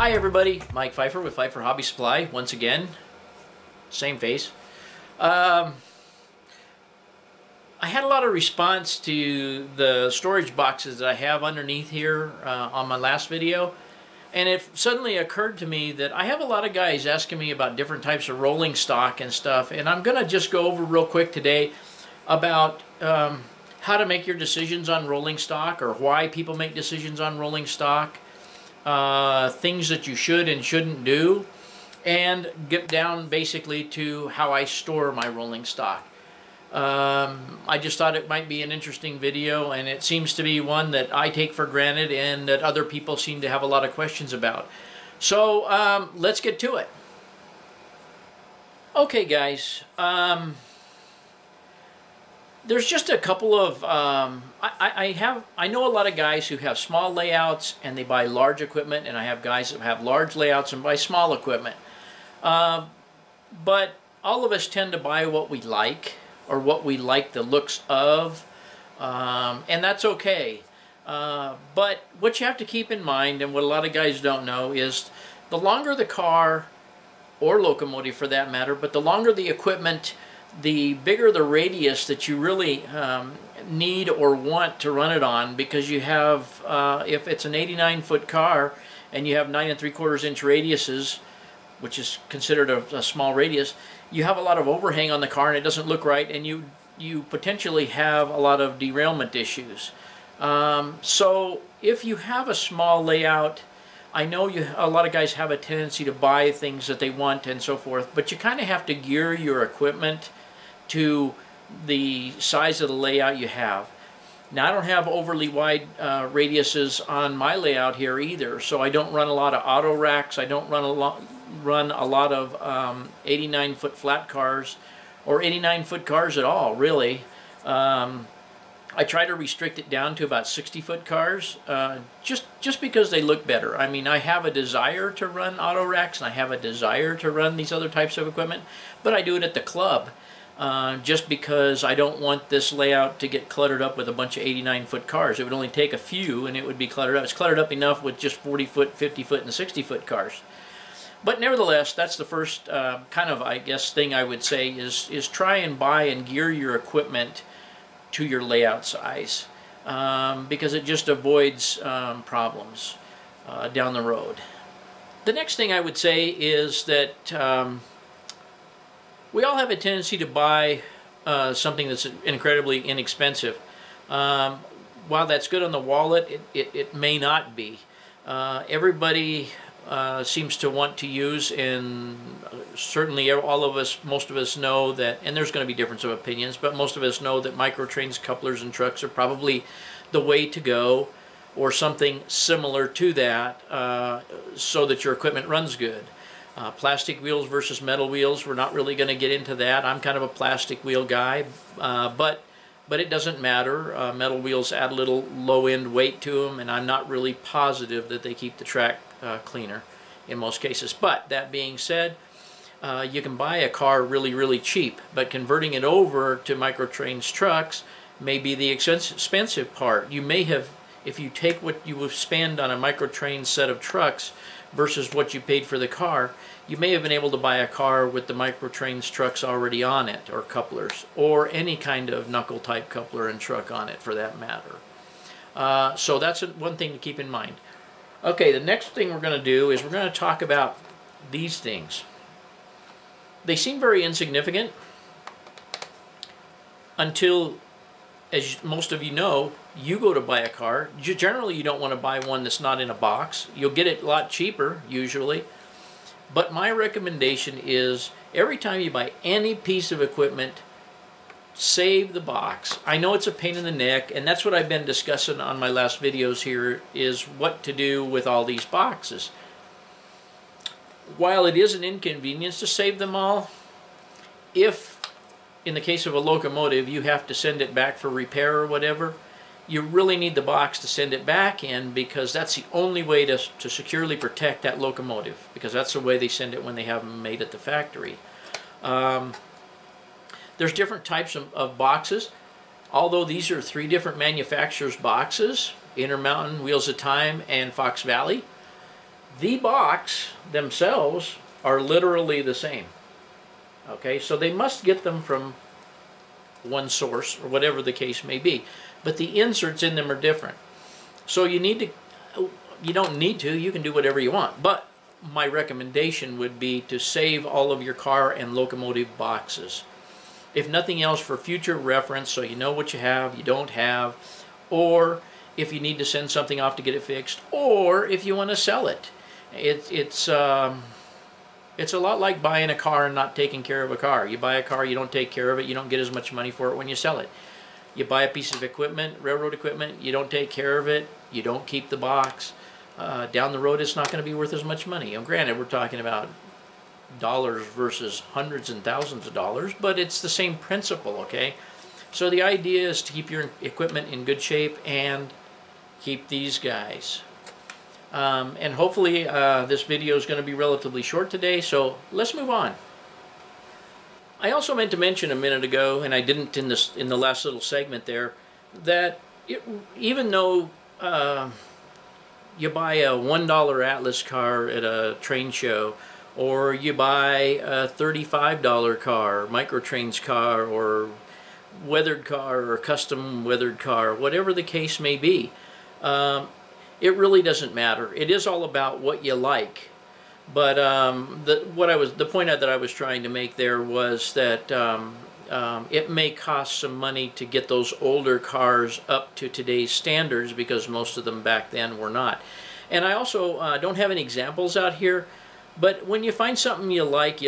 Hi everybody, Mike Pfeiffer with Pfeiffer Hobby Supply once again. Same face. I had a lot of response to the storage boxes that I have underneath here on my last video, and it suddenly occurred to me that I have a lot of guys asking me about different types of rolling stock and stuff, and I'm going to just go over real quick today about how to make your decisions on rolling stock, or why people make decisions on rolling stock, things that you should and shouldn't do, and get down basically to how I store my rolling stock. I just thought it might be an interesting video, and it seems to be one that I take for granted and that other people seem to have a lot of questions about. So let's get to it. Okay guys, there's just a couple of I know a lot of guys who have small layouts and they buy large equipment, and I have guys that have large layouts and buy small equipment. But all of us tend to buy what we like, or what we like the looks of, and that's okay. But what you have to keep in mind, and what a lot of guys don't know, is the longer the car, or locomotive for that matter, but the longer the equipment, the bigger the radius that you really need or want to run it on, because you have, if it's an 89-foot car and you have 9 3/4 inch radiuses, which is considered a small radius, you have a lot of overhang on the car and it doesn't look right, and you potentially have a lot of derailment issues. So if you have a small layout, I know a lot of guys have a tendency to buy things that they want and so forth, but you kind of have to gear your equipment to the size of the layout you have. Now, I don't have overly wide radiuses on my layout here either, so I don't run a lot of auto racks. I don't run a lot of 89-foot flat cars, or 89-foot cars at all, really. I try to restrict it down to about 60-foot cars, just because they look better. I mean, I have a desire to run auto racks, and I have a desire to run these other types of equipment, but I do it at the club, just because I don't want this layout to get cluttered up with a bunch of 89-foot cars. It would only take a few, and it would be cluttered up. It's cluttered up enough with just 40-foot, 50-foot, and 60-foot cars. But nevertheless, that's the first kind of, I guess, thing I would say is try and buy and gear your equipment to your layout size, because it just avoids problems down the road. The next thing I would say is that we all have a tendency to buy something that's incredibly inexpensive. While that's good on the wallet, it may not be. Everybody seems to want to use, and certainly all of us, most of us know that, and there's going to be difference of opinions, but most of us know that microtrains, couplers, and trucks are probably the way to go, or something similar to that, so that your equipment runs good. Plastic wheels versus metal wheels, we're not really going to get into that. I'm kind of a plastic wheel guy, but it doesn't matter. Metal wheels add a little low-end weight to them, and I'm not really positive that they keep the track cleaner in most cases. But that being said, you can buy a car really, really cheap, but converting it over to microtrains trucks may be the expensive part. You may have, if you take what you would spend on a microtrain set of trucks versus what you paid for the car, you may have been able to buy a car with the microtrains trucks already on it, or couplers, or any kind of knuckle type coupler and truck on it for that matter. So that's one thing to keep in mind. Okay, the next thing we're going to do is we're going to talk about these things. They seem very insignificant until, as most of you know, you go to buy a car. Generally, you don't want to buy one that's not in a box. You'll get it a lot cheaper, usually. But my recommendation is, every time you buy any piece of equipment, save the box. I know it's a pain in the neck, and that's what I've been discussing on my last videos here, is what to do with all these boxes. While it is an inconvenience to save them all, if, in the case of a locomotive, you have to send it back for repair or whatever, you really need the box to send it back in, because that's the only way to securely protect that locomotive, because that's the way they send it when they have them made at the factory. There's different types of boxes. Although these are 3 different manufacturers' boxes, Intermountain, Wheels of Time, and Fox Valley, The box themselves are literally the same. Okay, so they must get them from one source, or whatever the case may be. But the inserts in them are different. So you don't need to, you can do whatever you want. But my recommendation would be to save all of your car and locomotive boxes. If nothing else, for future reference, so you know what you have, you don't have, or if you need to send something off to get it fixed, or if you want to sell it. It's a lot like buying a car and not taking care of a car. You buy a car, you don't take care of it, you don't get as much money for it when you sell it. You buy a piece of equipment, railroad equipment, you don't take care of it, you don't keep the box. Down the road, it's not going to be worth as much money. And granted, we're talking about dollars versus hundreds and thousands of dollars, but it's the same principle, okay? So the idea is to keep your equipment in good shape and keep these guys. And hopefully this video is going to be relatively short today, so let's move on. I also meant to mention a minute ago, and I didn't in the last little segment there, that even though you buy a $1 Atlas car at a train show, or you buy a $35 car, Microtrains car, or weathered car, or custom weathered car, whatever the case may be, it really doesn't matter. It is all about what you like. But the point that I was trying to make there was that it may cost some money to get those older cars up to today's standards, because most of them back then were not. And I also don't have any examples out here, but when you find something you like,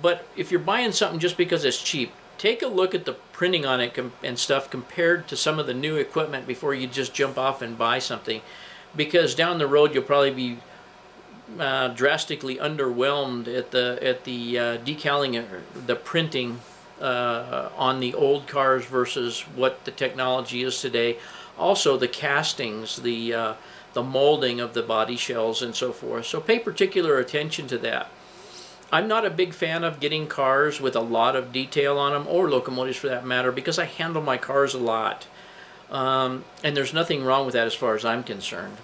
but if you're buying something just because it's cheap, take a look at the printing on it and stuff compared to some of the new equipment before you just jump off and buy something, because down the road you'll probably be drastically underwhelmed at the decaling, the printing on the old cars versus what the technology is today. Also the castings, the molding of the body shells and so forth. So pay particular attention to that. I'm not a big fan of getting cars with a lot of detail on them, or locomotives for that matter, because I handle my cars a lot. And there's nothing wrong with that as far as I'm concerned.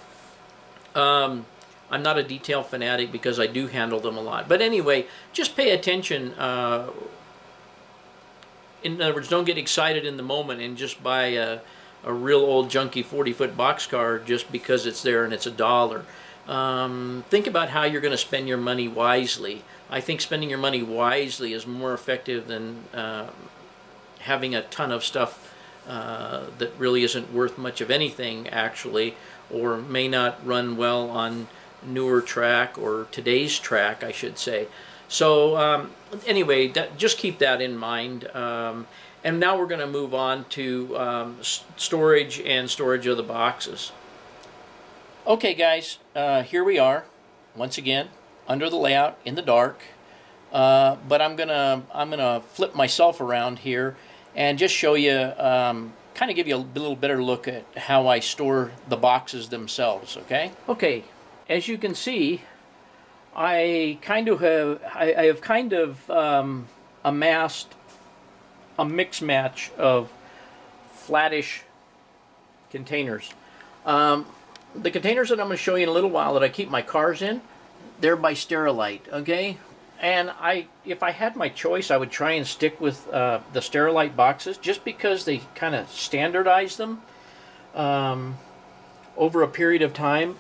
I'm not a detail fanatic because I do handle them a lot. But anyway, just pay attention. In other words, don't get excited in the moment and just buy a real old junky 40-foot boxcar just because it's there and it's $1. Think about how you're going to spend your money wisely. I think spending your money wisely is more effective than having a ton of stuff that really isn't worth much of anything, actually, or may not run well on newer track, or today's track, I should say. So anyway, just keep that in mind. And now we're going to move on to storage of the boxes. Okay, guys, here we are once again under the layout in the dark. But I'm gonna flip myself around here and just show you, kind of give you a little better look at how I store the boxes themselves. Okay. Okay. As you can see, I have kind of amassed a mix match of flattish containers. The containers that I'm going to show you in a little while that I keep my cars in, they're by Sterilite, okay? And if I had my choice, I would try and stick with the Sterilite boxes, just because they kind of standardize them over a period of time.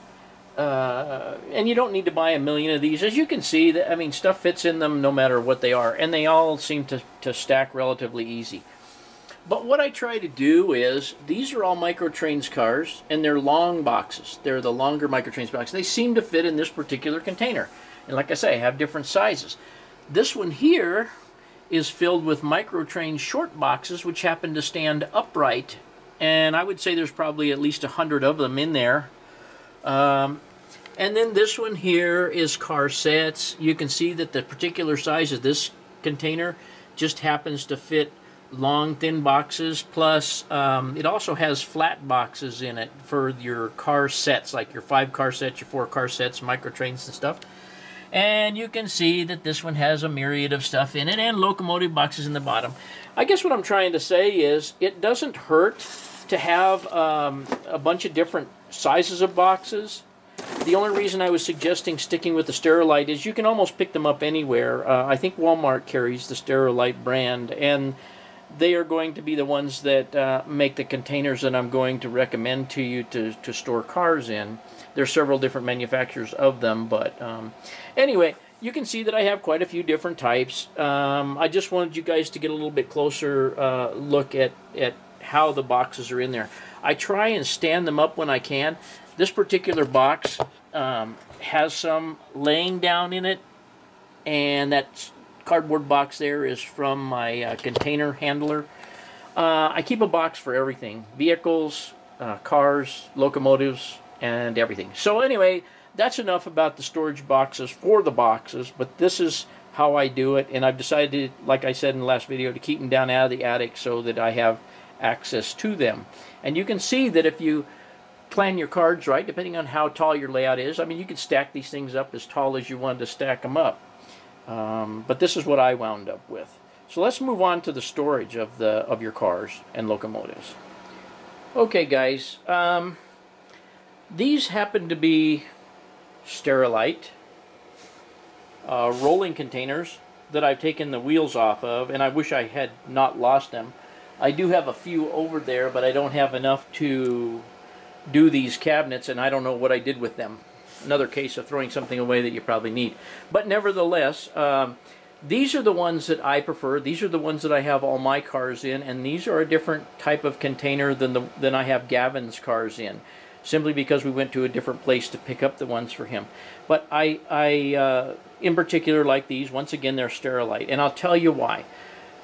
And you don't need to buy a million of these. As you can see, I mean, stuff fits in them no matter what they are, and they all seem to stack relatively easy. But what I try to do is, these are all Microtrains cars, and they're long boxes. They're the longer Microtrains boxes. They seem to fit in this particular container. And like I say, I have different sizes. This one here is filled with Microtrains short boxes, which happen to stand upright. And I would say there's probably at least 100 of them in there. And then this one here is car sets. You can see that the particular size of this container just happens to fit long, thin boxes. Plus, it also has flat boxes in it for your car sets, like your 5-car sets, your 4-car sets, Microtrains and stuff. And you can see that this one has a myriad of stuff in it, and locomotive boxes in the bottom. I guess what I'm trying to say is, it doesn't hurt to have a bunch of different sizes of boxes. The only reason I was suggesting sticking with the Sterilite is you can almost pick them up anywhere. I think Walmart carries the Sterilite brand, and they are going to be the ones that make the containers that I'm going to recommend to you to store cars in. There's several different manufacturers of them, but anyway, you can see that I have quite a few different types. I just wanted you guys to get a little bit closer look at how the boxes are in there. I try and stand them up when I can. This particular box has some laying down in it, and that cardboard box there is from my container handler. I keep a box for everything: vehicles, cars, locomotives, and everything. So anyway, that's enough about the storage boxes for the boxes, but this is how I do it, and I've decided, like I said in the last video, to keep them down out of the attic so that I have access to them. And you can see that if you plan your cards right, depending on how tall your layout is, I mean, you could stack these things up as tall as you wanted to stack them up. But this is what I wound up with. So let's move on to the storage of your cars and locomotives. Okay, guys, these happen to be Sterilite rolling containers that I've taken the wheels off of, and I wish I had not lost them. I do have a few over there, but I don't have enough to do these cabinets, and I don't know what I did with them. Another case of throwing something away that you probably need. But nevertheless, these are the ones that I prefer. These are the ones that I have all my cars in, and these are a different type of container than I have Gavin's cars in, simply because we went to a different place to pick up the ones for him. But I in particular like these. Once again, they're Sterilite, and I'll tell you why.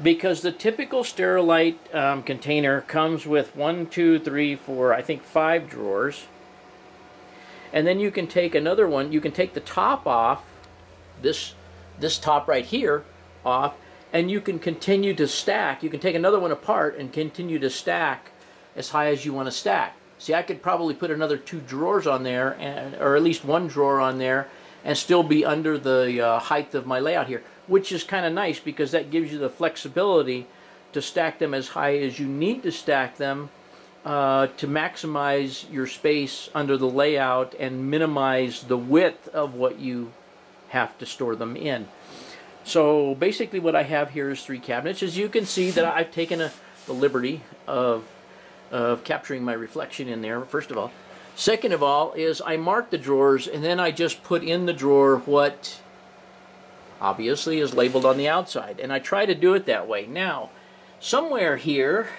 Because the typical Sterilite container comes with 1, 2, 3, 4, I think 5 drawers. And then you can take another one, you can take the top off, this top right here off, and you can continue to stack. You can take another one apart and continue to stack as high as you want to stack. See, I could probably put another 2 drawers on there, or at least 1 drawer on there, and still be under the height of my layout here, which is kind of nice because that gives you the flexibility to stack them as high as you need to stack them to maximize your space under the layout and minimize the width of what you have to store them in. So basically what I have here is 3 cabinets. As you can see that I've taken the liberty of capturing my reflection in there, first of all. Second of all is I mark the drawers, and then I just put in the drawer what obviously is labeled on the outside, and I try to do it that way. Now, somewhere here,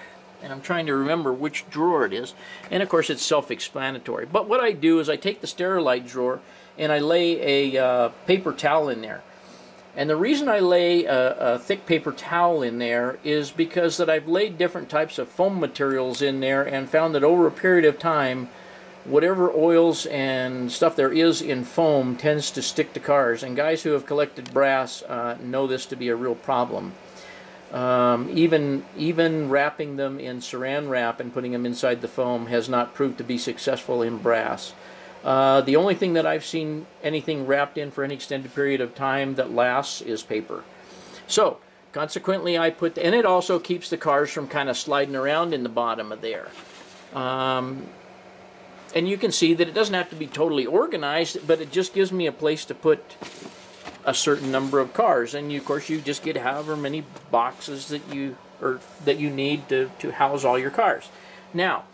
and I'm trying to remember which drawer it is, and of course it's self-explanatory, but what I do is I take the Sterilite drawer and I lay a paper towel in there. And the reason I lay a thick paper towel in there is because that I've laid different types of foam materials in there and found that over a period of time, whatever oils and stuff there is in foam tends to stick to cars. And guys who have collected brass know this to be a real problem. Even wrapping them in saran wrap and putting them inside the foam has not proved to be successful in brass. The only thing that I've seen anything wrapped in for any extended period of time that lasts is paper. So, consequently, and it also keeps the cars from kind of sliding around in the bottom of there. And you can see that it doesn't have to be totally organized, but it just gives me a place to put a certain number of cars. And of course, you just get however many boxes that you need to house all your cars. Now,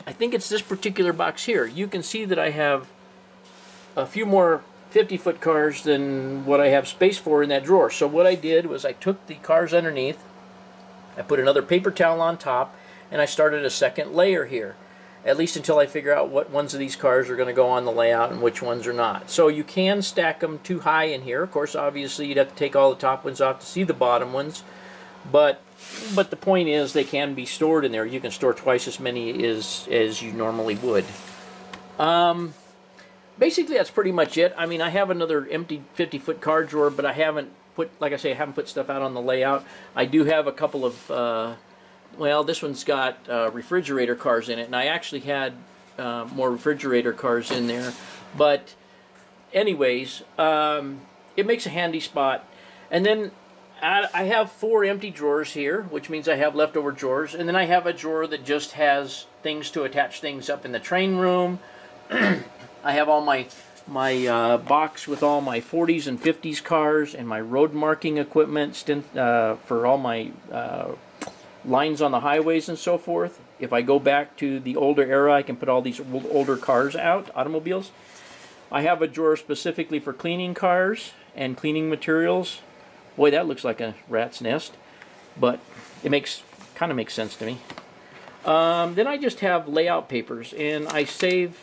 I think it's this particular box here. You can see that I have a few more 50-foot cars than what I have space for in that drawer. So what I did was I took the cars underneath, I put another paper towel on top, and I started a second layer here, at least until I figure out what ones of these cars are going to go on the layout and which ones are not. So you can stack them too high in here. Of course, obviously, you'd have to take all the top ones off to see the bottom ones, but the point is they can be stored in there. You can store twice as many as you normally would. Basically, that's pretty much it. I mean, I have another empty 50-foot car drawer, but I haven't put, like I say, I haven't put stuff out on the layout. I do have a couple of, well, this one's got refrigerator cars in it, and I actually had more refrigerator cars in there. But anyways, it makes a handy spot. And then I have 4 empty drawers here, which means I have leftover drawers. And then I have a drawer that just has things to attach things up in the train room. I have all my box with all my 40s and 50s cars and my road marking equipment for all my lines on the highways and so forth. If I go back to the older era, I can put all these older cars out, automobiles. I have a drawer specifically for cleaning cars and cleaning materials. Boy, that looks like a rat's nest, but it kind of makes sense to me. Then I just have layout papers, and I save,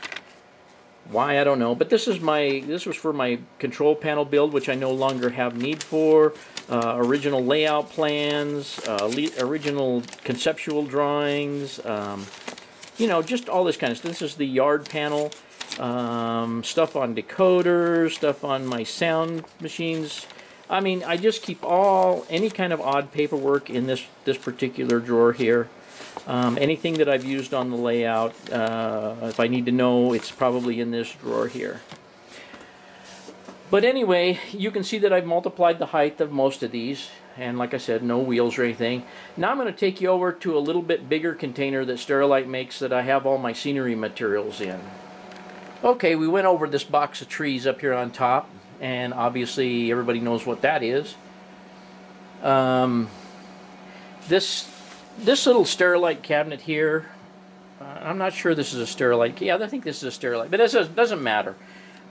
why I don't know, but this was for my control panel build, which I no longer have need for. Original layout plans, original conceptual drawings, you know, just all this kind of stuff. This is the yard panel, stuff on decoders, stuff on my sound machines. I mean, I just keep any kind of odd paperwork in this particular drawer here. Anything that I've used on the layout, if I need to know, it's probably in this drawer here. But anyway, you can see that I've multiplied the height of most of these, and like I said, no wheels or anything. Now I'm going to take you over to a little bit bigger container that Sterilite makes that I have all my scenery materials in. Okay, we went over this box of trees up here on top, and obviously everybody knows what that is. This little Sterilite cabinet here, I'm not sure this is a Sterilite. Yeah, I think this is a Sterilite, but it doesn't matter.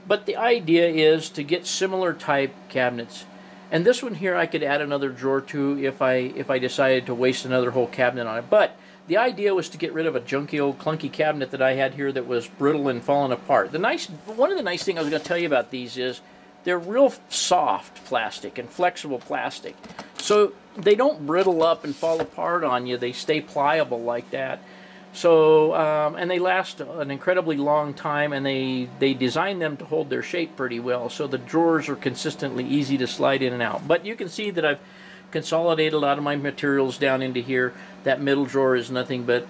But the idea is to get similar type cabinets. And this one here I could add another drawer to if I decided to waste another whole cabinet on it. But the idea was to get rid of a junky old clunky cabinet that I had here that was brittle and falling apart. One of the nice things I was going to tell you about these is they're real soft plastic and flexible plastic. So they don't brittle up and fall apart on you. They stay pliable like that. So, and they last an incredibly long time, and they design them to hold their shape pretty well. So the drawers are consistently easy to slide in and out. But you can see that I've consolidated a lot of my materials down into here. That middle drawer is nothing but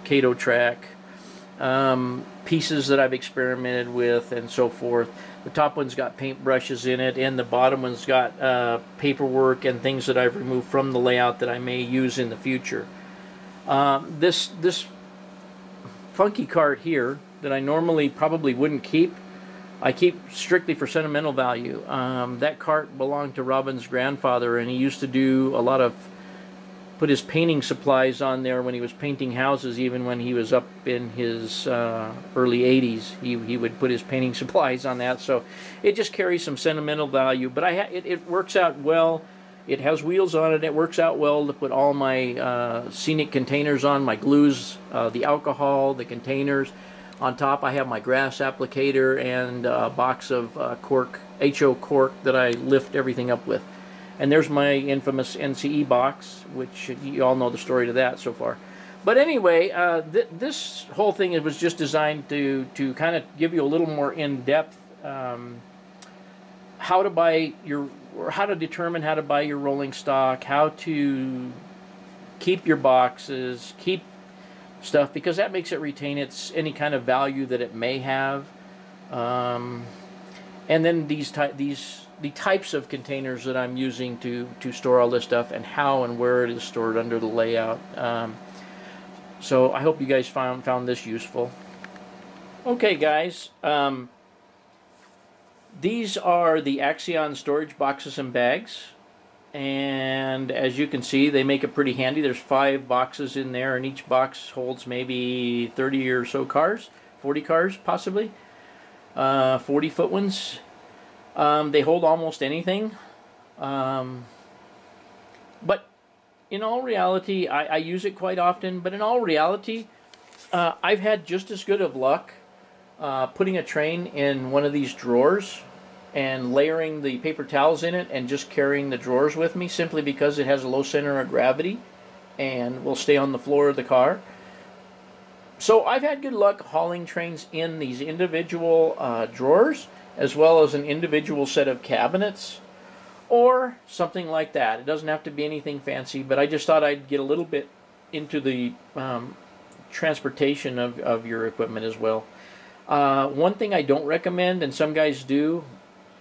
Kato track, pieces that I've experimented with and so forth. The top one's got paint brushes in it, and the bottom one's got paperwork and things that I've removed from the layout that I may use in the future. This funky cart here that I normally probably wouldn't keep, I keep strictly for sentimental value. That cart belonged to Robin's grandfather, and he used to do a lot of, put his painting supplies on there when he was painting houses. Even when he was up in his early 80s, he would put his painting supplies on that. So it just carries some sentimental value, but it works out well. It has wheels on it. It works out well to put all my scenic containers on, my glues, the alcohol, the containers. On top I have my grass applicator and a box of cork, HO cork, that I lift everything up with. And there's my infamous NCE box, which you all know the story to that so far. But anyway, this whole thing was just designed to kind of give you a little more in-depth how to determine how to buy your rolling stock, how to keep your boxes, keep stuff, because that makes it retain any kind of value that it may have. And then the types of containers that I'm using to store all this stuff, and how and where it is stored under the layout. So I hope you guys found this useful. Okay, guys. These are the Axion storage boxes and bags, and as you can see, they make it pretty handy. There's 5 boxes in there, and each box holds maybe 30 or so cars, 40 cars possibly, 40-foot ones. They hold almost anything, but in all reality, I use it quite often, but in all reality, I've had just as good of luck putting a train in one of these drawers and layering the paper towels in it and just carrying the drawers with me, simply because it has a low center of gravity and will stay on the floor of the car. So I've had good luck hauling trains in these individual drawers, as well as an individual set of cabinets or something like that. It doesn't have to be anything fancy, but I just thought I'd get a little bit into the transportation of your equipment as well. One thing I don't recommend, and some guys do,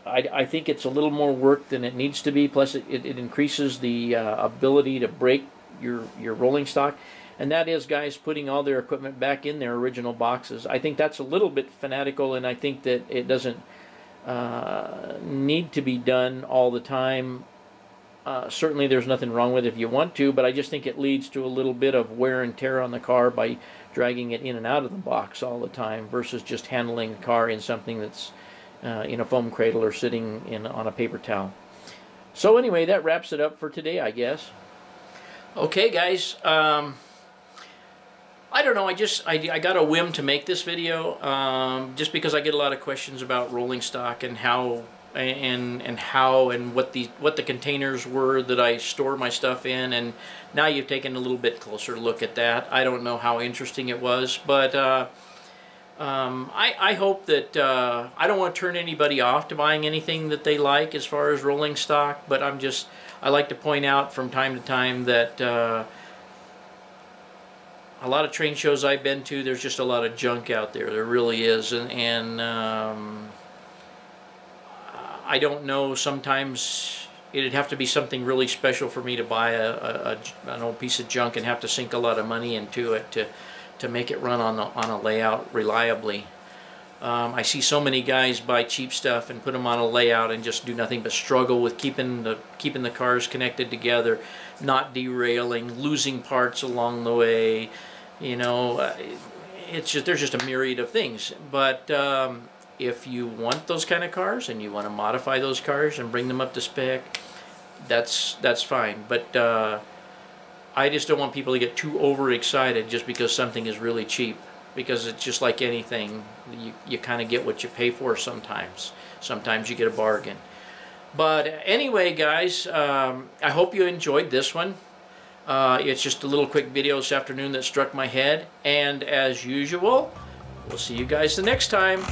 I think it's a little more work than it needs to be, plus it increases the ability to break your rolling stock, and that is guys putting all their equipment back in their original boxes. I think that's a little bit fanatical, and I think that it doesn't need to be done all the time. Certainly there's nothing wrong with it if you want to, but I just think it leads to a little bit of wear and tear on the car by dragging it in and out of the box all the time versus just handling the car in something that's in a foam cradle or sitting on a paper towel. So anyway, that wraps it up for today, I guess. Okay, guys. I don't know. I got a whim to make this video just because I get a lot of questions about rolling stock and how and what the containers were that I store my stuff in, and now you've taken a little bit closer look at that. I don't know how interesting it was, but I hope that I don't want to turn anybody off to buying anything that they like as far as rolling stock, but I like to point out from time to time that a lot of train shows I've been to, there's just a lot of junk out there. There really is, and I don't know, sometimes it'd have to be something really special for me to buy an old piece of junk and have to sink a lot of money into it to make it run on a layout reliably. I see so many guys buy cheap stuff and put them on a layout and just do nothing but struggle with keeping the cars connected together, not derailing, losing parts along the way. You know, there's just a myriad of things. But if you want those kind of cars and you want to modify those cars and bring them up to spec, that's fine. But I just don't want people to get too overexcited just because something is really cheap, because it's just like anything. You kind of get what you pay for sometimes. Sometimes you get a bargain. But anyway, guys, I hope you enjoyed this one. It's just a little quick video this afternoon that struck my head. And as usual, we'll see you guys the next time.